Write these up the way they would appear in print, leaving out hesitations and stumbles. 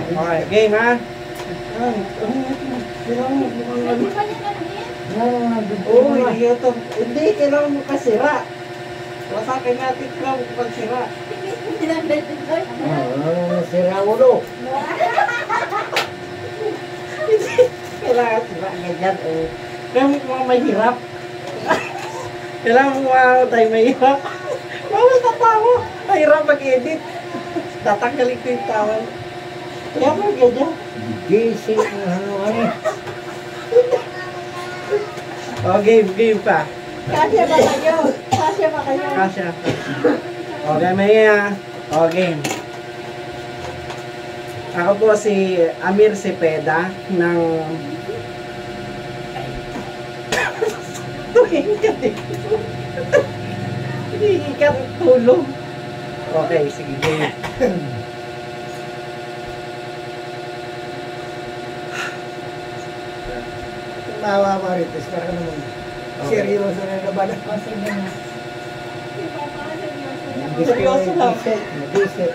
Okay, game ha? Oo, hindi, kailangan mo kasira. Wasakin natin kung pagsira. Sira ulo. Kailangan sira ganyan eh. Kaya mo mga mahirap. Kailangan mo mga tayo mahirap. Bawal tatawa. Mahirap mag-edit. Tatanggalin ko yung tawal. Kaya mo ganyan. Gising ano. O, game pa. Kasya ba kayo? Kasya ba kayo? Kasya. Okay, Maya. O, game. Ako po si Amir Cepeda ng... Tuhin ka din. Hindi ka tulong. Okay, sige, game. Tawa Marites, para naman. Seryoso na labanan. O, sige na. Seryoso lang. Nag-isip.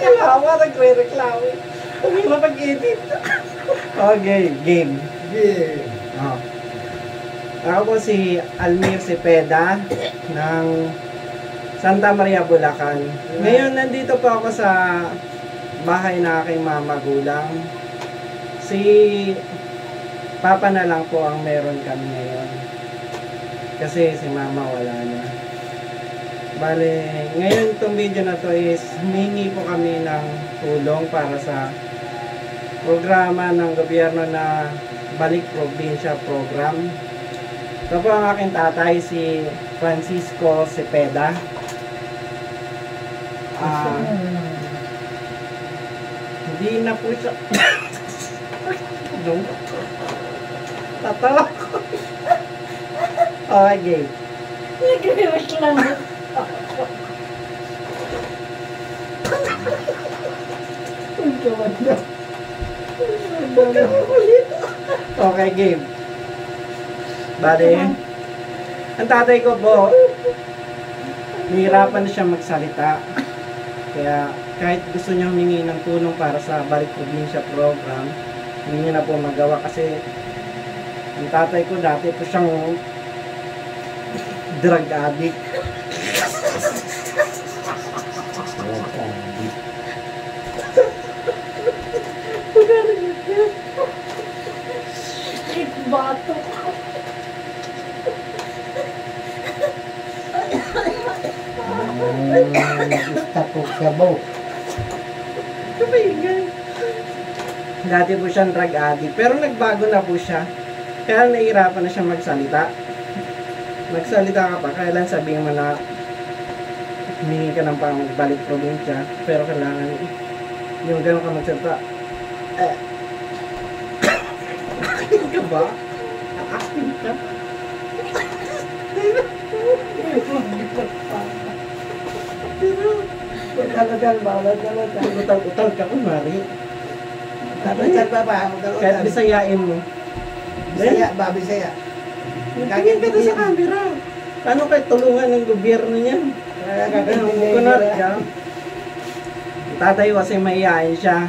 Kailangan nagre-reklamo. Huwag mo mag-edit. Okay, game. Oh. Ako po si Almir Cepeda ng Santa Maria, Bulacan. Ngayon, nandito po ako sa bahay na aking magulang. Si Papa na lang po ang meron kami ngayon. Kasi si Mama wala na. Bale, ngayon itong video na to is humingi po kami ng tulong para sa programa ng gobyerno na Balik Probinsya Program. Ito po ang aking tatay, si Francisco Cepeda. Hindi na po siya tatawa ko. Okay, game. Nagre-reklamo. Ang gawad na. Okay, game. Bale, ang tatay ko po, nahihirapan na siya magsalita. Kaya kahit gusto niya humingi ng tulong para sa Balik Probinsya Program, hindi niya na po magawa kasi ang tatay ko dati po siyang drug addict. Bato. Nag-istapog sa bow. Kapaigan. Dati po siyang drug addict, pero nagbago na po siya. Kaya nahihirapan na siya magsalita. Magsalita ka pa, kailan sabihin mo na humingi ka ng Balik Probinsya, pero kailangan yung gano'n ka magsalita. Acting ka ba? Acting ka? Utal ka kumari. Tatal pa ba? Kahit bisayain mo. Bisaya ba? Bisaya. Tingin ka sa camera. Paano kayo tulungan ng gobyerno niyan? Kunat ka. Tatay kasi maiyain siya.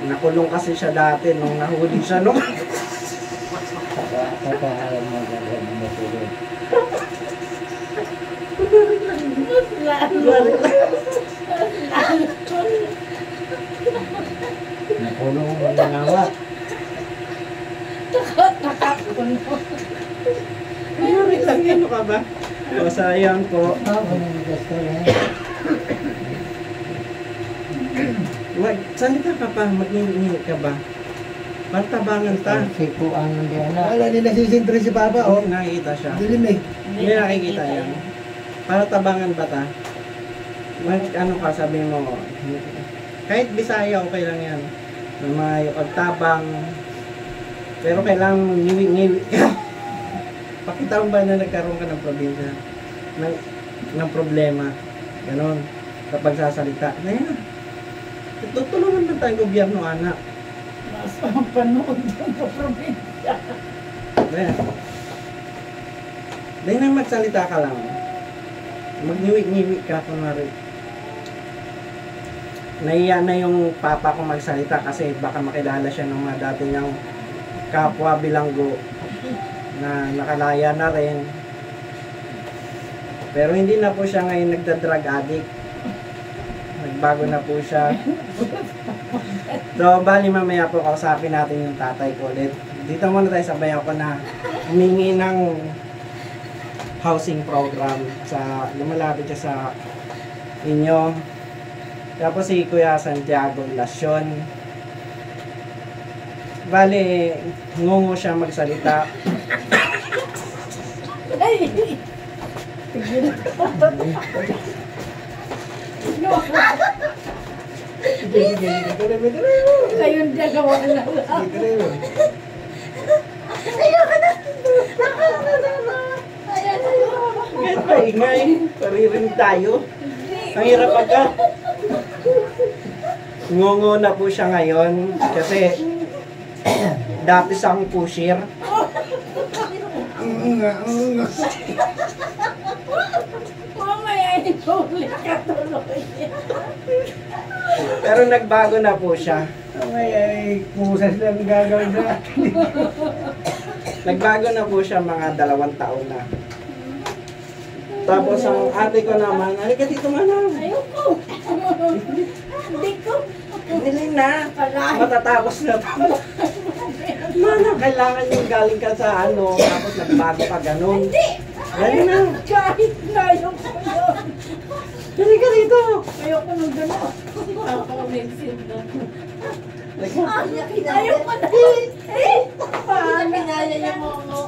Nakulong kasi siya dati nung nahuli siya nung... Nakulong mo nangawa. Nakapuno. Wait lang, ano ka ba? O, sayang po. Salita ka pa, mag-ingi ka ba? Pantabangan ta. Sipuan ng diyan. Wala din nasisintre si Papa, Oo, nakikita siya. Dilim eh. Hindi nakikita yan. Para tabangan ba ta? Ano ka, sabi mo, kahit Bisaya, okay lang yan. May pagtabang. Pero kailangan ngiwi-ngiwi ka. Pakita mo ba na nagkaroon ka ng probinsya? Ng problema. Ganon. Kapag sasalita. Ayan. Tutulungan ba tayong gobyerno, anak? Nasa ang panood ng probinsya. Ayan. Dahil nang magsalita ka lang. Magniwi-niwi ka kunwari. Nahiya na yung papa ko magsalita kasi baka makilala siya ng mga dati niyang kapwa bilanggo na nakalaya na rin. Pero hindi na po siya ngayon nagda-drug addict. Nagbago na po siya. So, bali mamaya po kausapin natin yung tatay ko ulit. Dito muna tayo sa bayaw ko na humingi ng housing program sa lumalapit siya sa inyo. Tapos si Kuya Santiago Lasyon. Bali, ngungo siya magsalita. Ay! Tigil ko. Kayong dalawa na lang. Kahit maingay, paririnig tayo. Ang hirap agad. Ngungo na po siya ngayon kasi dati siyang pusher. Mamaya inulit ka tuloy. Pero nagbago na po siya. Ay, pusas lang gagawin sa akin. Nagbago na po siya mga 2 taon na. Tapos ang ate ko naman, halika dito mana. Ayoko. Hindi ko. Hindi na. Matatapos na po. Mana, kailangan yung galing ka sa ano, tapos nagbago ka ganun. Ganun na. Kahit na ayoko yun. Halika dito. Ayoko nung gano'n. Nakaka-amazing na. Halika. Ayoko na. Eh! Paano? Pinaya yung mga.